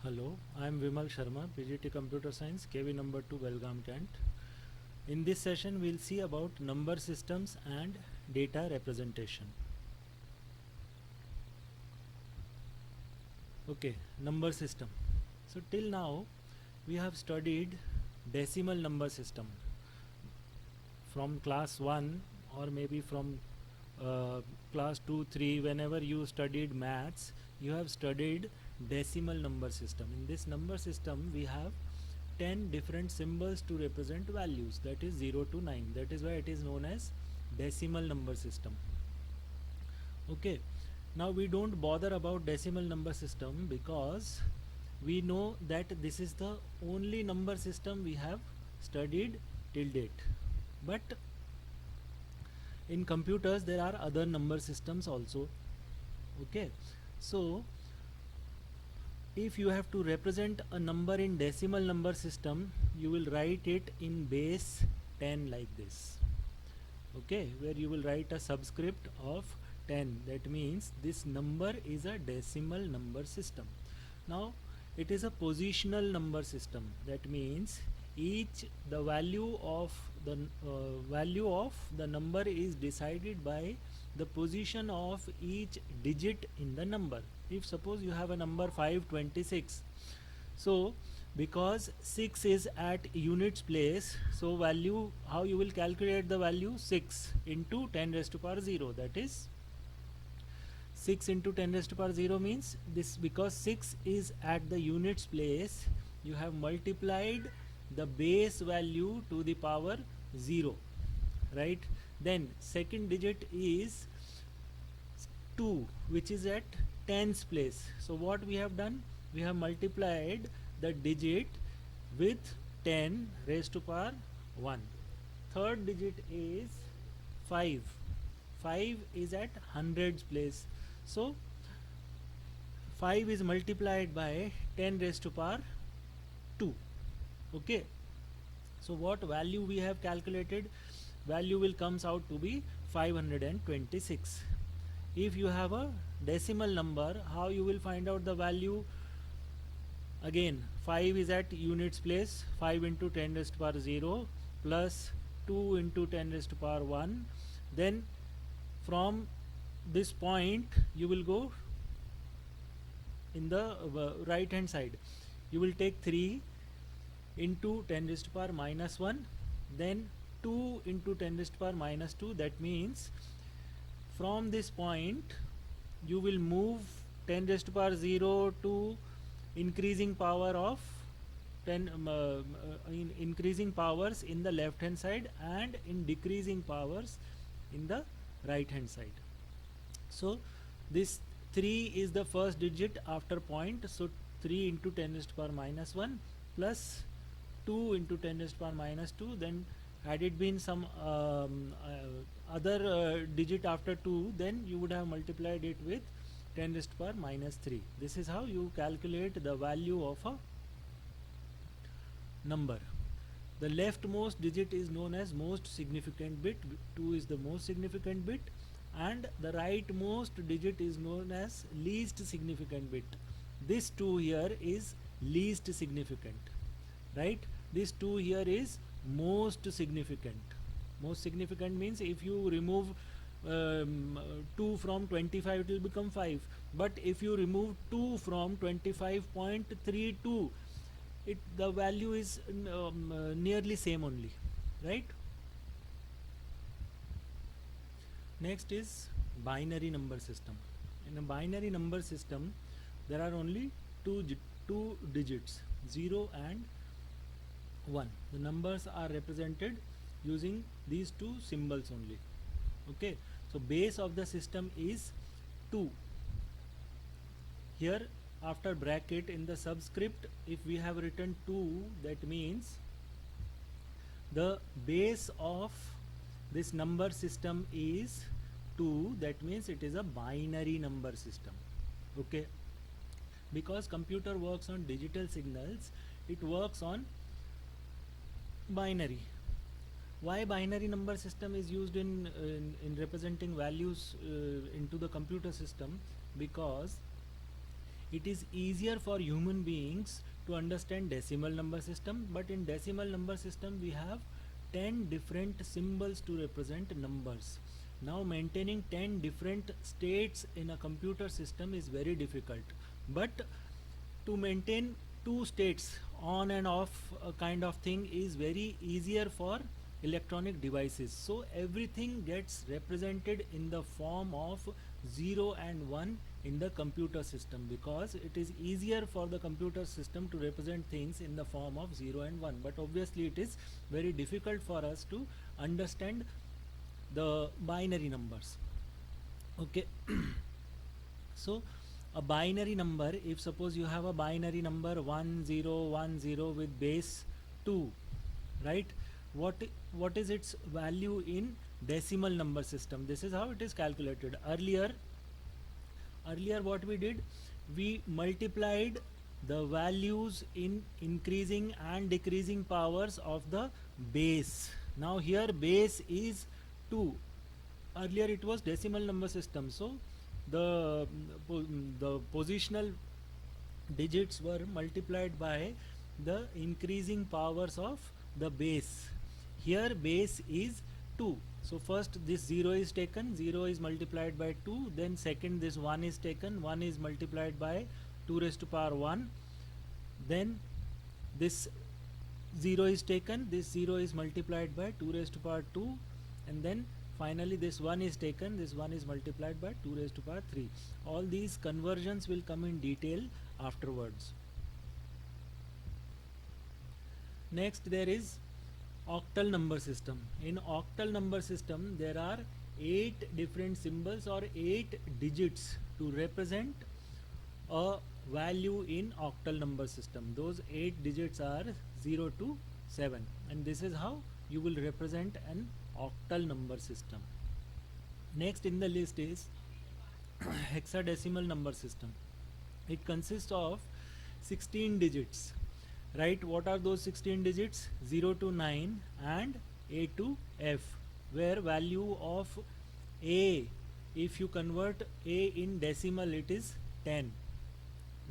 Hello, I am Vimal Sharma, PGT Computer Science, KV number 2, Belgaum, Kent. In this session, we'll see about number systems and data representation. Okay, number system. So till now, we have studied decimal number system from class 1 or maybe from class 2, 3. Whenever you studied maths, you have studied decimal number system. In this number system, we have 10 different symbols to represent values, that is 0 to 9. That is why it is known as decimal number system. Okay, now we don't bother about decimal number system because we know that this is the only number system we have studied till date. But in computers there are other number systems also. Okay, so if you have to represent a number in decimal number system, you will write it in base 10 like this. Okay, where you will write a subscript of 10. That means this number is a decimal number system. Now it is a positional number system. That means the value of the number is decided by the position of each digit in the number. If suppose you have a number 526, so because 6 is at units place, so value, how you will calculate the value? 6 into 10 raised to power 0, that is 6 into 10 raised to power 0 means this, because 6 is at the units place, you have multiplied the base value to the power 0, right? Then second digit is 2, which is at tens place. So what we have done? We have multiplied the digit with 10 raised to power 1. Third digit is 5. 5 is at hundreds place. So 5 is multiplied by 10 raised to power 2. Okay, so what value we have calculated? Value will comes out to be 526. If you have a decimal number, how you will find out the value? Again, 5 is at units place, 5 into 10 raised to power 0 plus 2 into 10 raised to power 1. Then from this point you will go in the right hand side, you will take 3 into 10 raised to power minus 1, then 2 into 10 raised to power minus 2. That means from this point you will move 10 raised to power 0 to increasing power of 10 in increasing powers in the left hand side and in decreasing powers in the right hand side. So this 3 is the first digit after point, so 3 into 10 raised to power minus 1 plus 2 into 10 raised to power minus 2. Then had it been some other digit after 2, then you would have multiplied it with 10 raised to power minus 3. This is how you calculate the value of a number. The leftmost digit is known as most significant bit, 2 is the most significant bit, and the rightmost digit is known as least significant bit. This 2 here is least significant, right? This 2 here is most significant. Most significant means if you remove 2 from 25, it will become 5, but if you remove 2 from 25.32, the value is nearly same only, right? Next is binary number system. In a binary number system, there are only two digits, 0 and 1. The numbers are represented using these two symbols only. Okay, so base of the system is 2. Here after bracket in the subscript, if we have written 2, that means the base of this number system is 2. That means it is a binary number system. Okay, because computer works on digital signals, it works on binary. Why binary number system is used in representing values into the computer system? Because it is easier for human beings to understand decimal number system, but in decimal number system we have 10 different symbols to represent numbers. Now maintaining 10 different states in a computer system is very difficult, but to maintain two states on and off kind of thing is very easier for electronic devices. So everything gets represented in the form of 0 and 1 in the computer system, because it is easier for the computer system to represent things in the form of 0 and 1, but obviously it is very difficult for us to understand the binary numbers. Okay. So a binary number, if suppose you have a binary number 1010 with base 2, right, what is its value in decimal number system? This is how it is calculated. Earlier what we did, we multiplied the values in increasing and decreasing powers of the base. Now here base is 2. Earlier it was decimal number system, so the positional digits were multiplied by the increasing powers of the base. Here base is 2, so first this 0 is taken, 0 is multiplied by 2, then second this 1 is taken, 1 is multiplied by 2 raised to power 1, then this 0 is taken, this 0 is multiplied by 2 raised to power 2, and then finally this 1 is taken, this 1 is multiplied by 2 raised to power 3. All these conversions will come in detail afterwards. Next there is octal number system. In octal number system there are 8 different symbols or 8 digits to represent a value in octal number system. Those 8 digits are 0 to 7, and this is how you will represent an octal number system. Next in the list is hexadecimal number system. It consists of 16 digits, right? What are those 16 digits? 0 to 9 and A to F, where value of A, if you convert A in decimal, it is 10.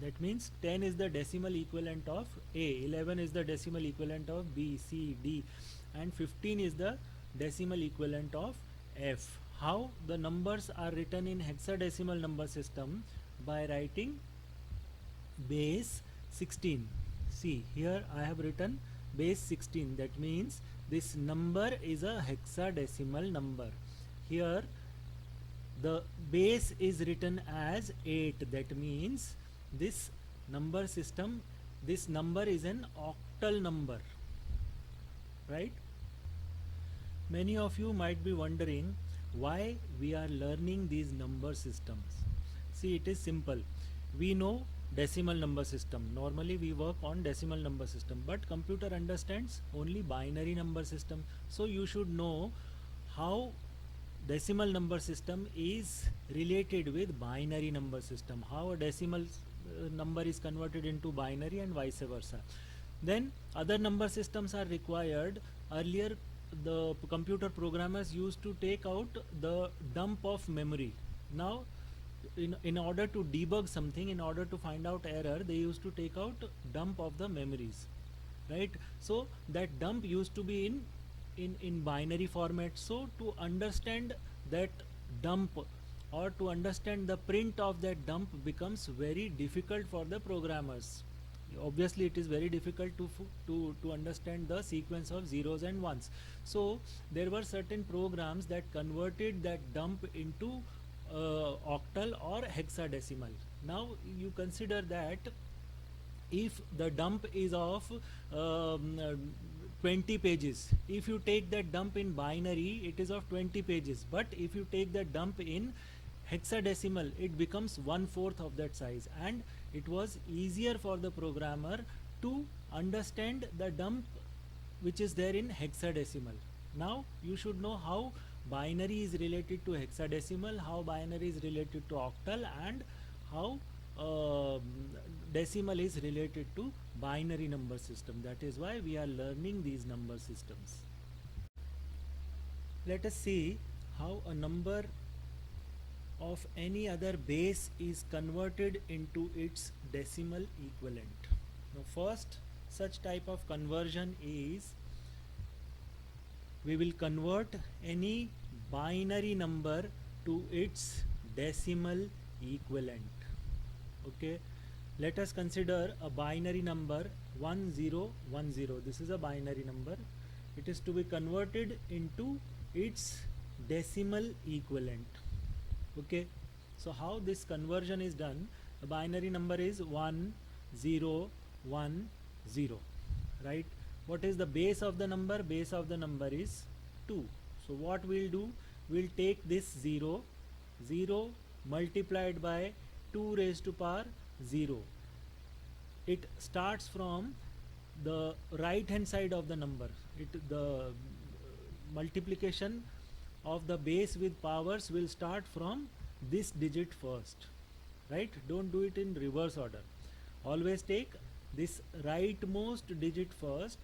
That means 10 is the decimal equivalent of A, 11 is the decimal equivalent of B, C, D, and 15 is the decimal equivalent of F. How the numbers are written in hexadecimal number system? By writing base 16. See, here I have written base 16. That means this number is a hexadecimal number. Here the base is written as 8. That means this number system, this number is an octal number, right? Many of you might be wondering why we are learning these number systems. See, it is simple. We know decimal number system. Normally we work on decimal number system, but computer understands only binary number system. So you should know how decimal number system is related with binary number system, how a decimal number is converted into binary and vice versa. Then other number systems are required. Earlier the computer programmers used to take out the dump of memory. Now in order to debug something, in order to find out error, they used to take out dump of the memories, right? So that dump used to be in binary format. So to understand that dump or to understand the print of that dump becomes very difficult for the programmers. Obviously it is very difficult to understand the sequence of zeros and ones. So there were certain programs that converted that dump into octal or hexadecimal. Now you consider that if the dump is of 20 pages, if you take that dump in binary, it is of 20 pages, but if you take that dump in hexadecimal, it becomes 1/4 of that size, and it was easier for the programmer to understand the dump which is there in hexadecimal. Now you should know how binary is related to hexadecimal, how binary is related to octal, and how decimal is related to binary number system. That is why we are learning these number systems. Let us see how a number of any other base is converted into its decimal equivalent. Now first such type of conversion is, we will convert any binary number to its decimal equivalent. Okay, let us consider a binary number 1010. This is a binary number. It is to be converted into its decimal equivalent. Okay, so how this conversion is done? A binary number is 1010, right? What is the base of the number? Base of the number is 2. So what we'll do, we'll take this 0 multiplied by 2 raised to power 0. It starts from the right hand side of the number. The multiplication of the base with powers will start from this digit first, right? Don't do it in reverse order. Always take this rightmost digit first,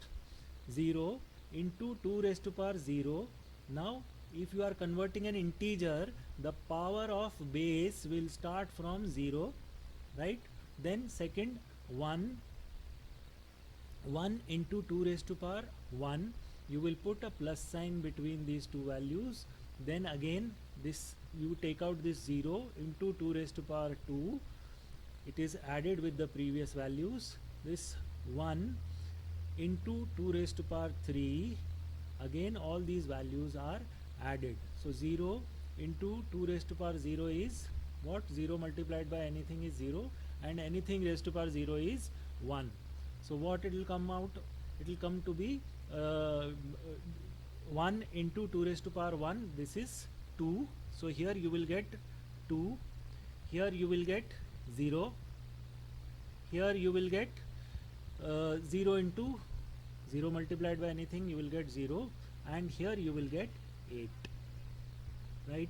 0 into 2 raised to power 0. Now if you are converting an integer, the power of base will start from 0, right? Then second 1 into 2 raised to power 1, you will put a plus sign between these two values. Then again this, you take out this 0 into 2 raised to power 2, it is added with the previous values. This 1 into 2 raised to power 3, again all these values are added. So 0 into 2 raised to power 0 is what? 0 multiplied by anything is 0, and anything raised to power 0 is 1. So what it will come out? It will come to be 1 into 2 raised to power 1, this is 2. So here you will get 2, here you will get 0, here you will get 0 into 0 multiplied by anything, you will get 0, and here you will get 8, right?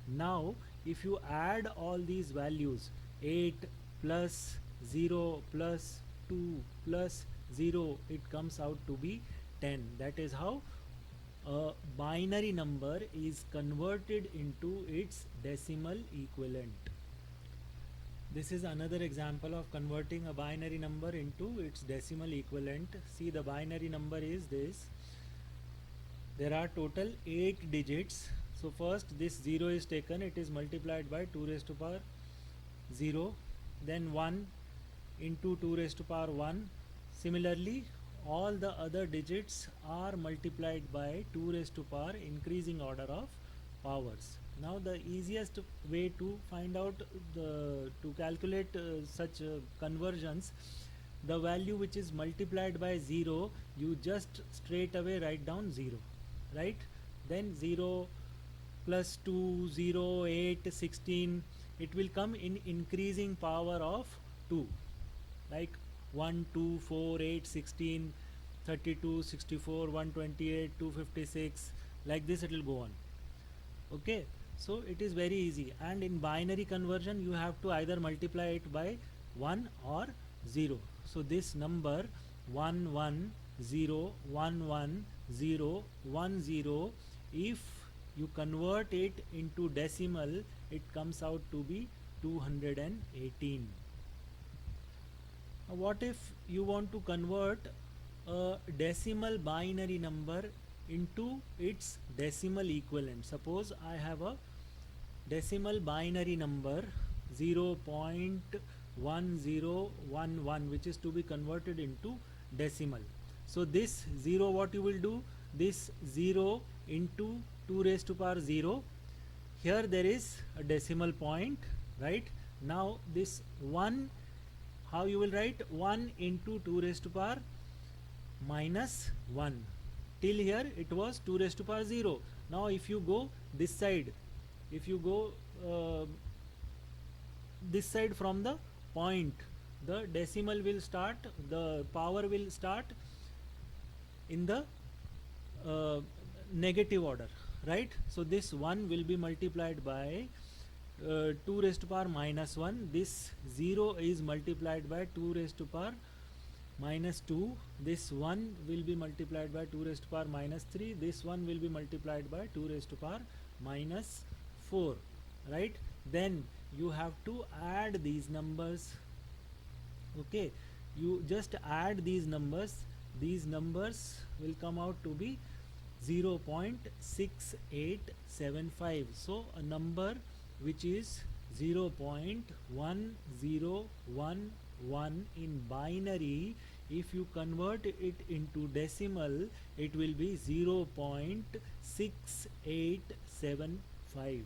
Now if you add all these values, 8 plus 0 plus 2 plus 0, it comes out to be 10. That is how a binary number is converted into its decimal equivalent. This is another example of converting a binary number into its decimal equivalent. See, the binary number is this. There are total 8 digits. So first this 0 is taken, it is multiplied by 2 raised to power 0, then 1 into 2 raised to power 1. Similarly, all the other digits are multiplied by 2 raised to power increasing order of powers. Now the easiest way to find out to calculate such conversions, the value which is multiplied by 0, you just straight away write down 0, right? Then 0 plus 2, 0, 8, 16, it will come in increasing power of 2, like 1, 2, 4, 8, 16, 32, 64, 128, 256, like this it will go on. Okay, so it is very easy, and in binary conversion you have to either multiply it by 1 or 0. So this number 110111010, if you convert it into decimal, it comes out to be 218. Now what if you want to convert a decimal binary number into its decimal equivalent? Suppose I have a decimal binary number 0.1011, which is to be converted into decimal. So this 0, what you will do, this 0 into 2 raised to power 0, here there is a decimal point, right? Now this 1, how you will write? 1 into 2 raised to power minus 1. Till here it was 2 raised to power 0. Now if you go this side, if you go this side from the point, the decimal will start, the power will start in the negative order, right? So this 1 will be multiplied by 2 raised to power minus 1. This 0 is multiplied by 2 raised to power minus 2. This 1 will be multiplied by 2 raised to power minus 3. This one will be multiplied by 2 raised to power minus 4, right? then you have to add these numbers. Okay, you just add these numbers will come out to be 0.6875. So a number which is 0.1011 in binary, if you convert it into decimal, it will be 0.6875.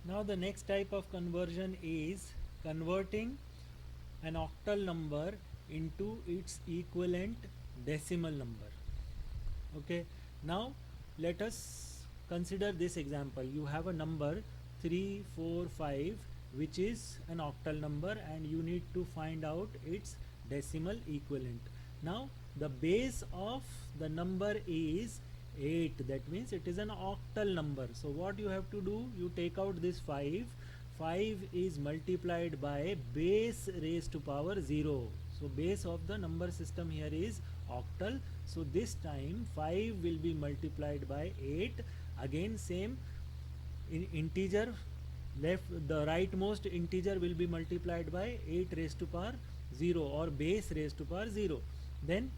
Now the next type of conversion is converting an octal number into its equivalent decimal number. Okay, now let us consider this example. You have a number 345 which is an octal number, and you need to find out its decimal equivalent. Now the base of the number is 8, that means it is an octal number. So what you have to do, you take out this 5 is multiplied by base raised to power 0. So base of the number system here is octal, so this time 5 will be multiplied by 8. Again same, in integer, left the rightmost integer will be multiplied by 8 raised to power 0 or base raised to power 0. Then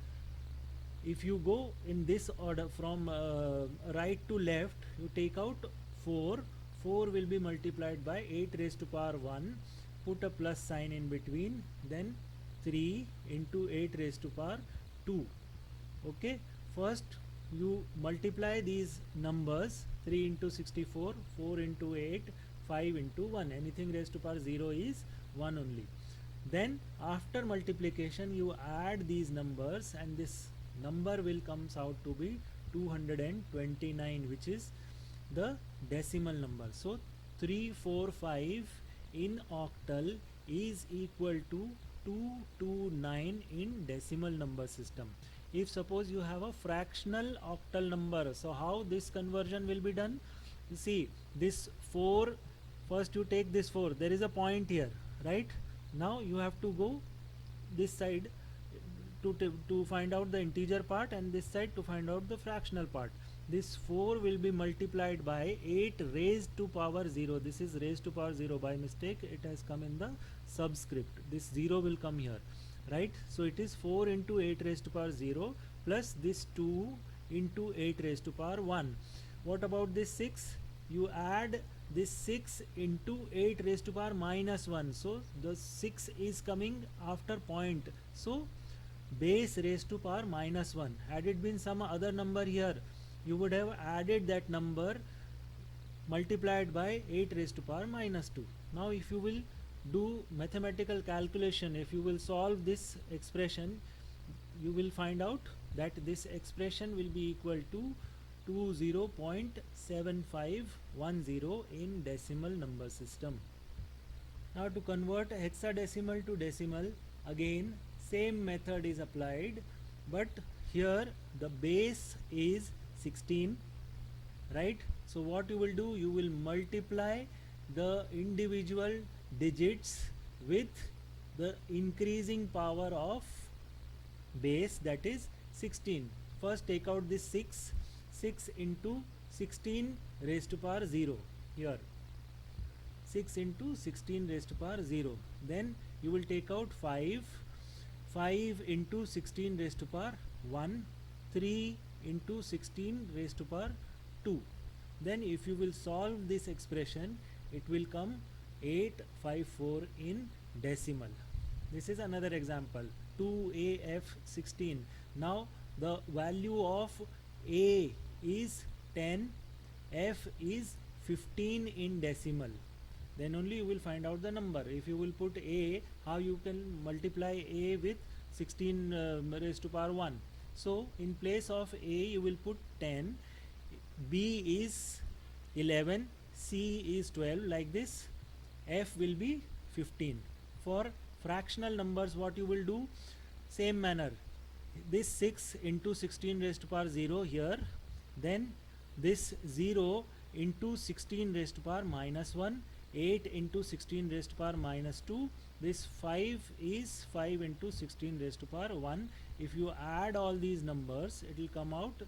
if you go in this order from right to left, you take out 4 will be multiplied by 8 raised to power 1, put a plus sign in between, then 3 into 8 raised to power 2. Okay, first you multiply these numbers, 3 into 64, 4 into 8, 5 into 1, anything raised to power 0 is 1 only. Then after multiplication you add these numbers, and this number will comes out to be 229, which is the decimal number. So 345 in octal is equal to 229 in decimal number system. If suppose you have a fractional octal number, so how this conversion will be done? You see this 4, first you take this 4, there is a point here, right? Now you have to go this side to find out the integer part, and this side to find out the fractional part. This 4 will be multiplied by 8 raised to power 0. This is raised to power 0 by mistake, it has come in the subscript. This 0 will come here, right? So it is 4 into 8 raised to power 0 plus this 2 into 8 raised to power 1. What about this 6? You add this 6 into 8 raised to power minus 1. So the 6 is coming after point. So base raised to power minus 1. Had it been some other number here, you would have added that number multiplied by 8 raised to power minus 2. Now if you will do mathematical calculation, if you will solve this expression, you will find out that this expression will be equal to 20.7510 in decimal number system. Now to convert hexadecimal to decimal, again same method is applied, but here the base is 16, right? So what you will do, you will multiply the individual digits with the increasing power of base, that is 16. First take out this 6 into 16 raised to power 0 here, 6 into 16 raised to power 0. Then you will take out 5 into 16 raised to power 1, 3 into 16 raised to power 2. Then if you will solve this expression, it will come 854 in decimal. This is another example, 2AF16. Now the value of A is 10, F is 15 in decimal. Then only you will find out the number. If you will put A, how you can multiply A with 16 raised to power 1? So in place of A you will put 10, B is 11, C is 12, like this. F will be 15. For fractional numbers, what you will do? Same manner. This 6 into 16 raised to power 0 here, then this 0 into 16 raised to power minus 1, 8 into 16 raised to power minus 2, this 5 is 5 into 16 raised to power 1. If you add all these numbers, it will come out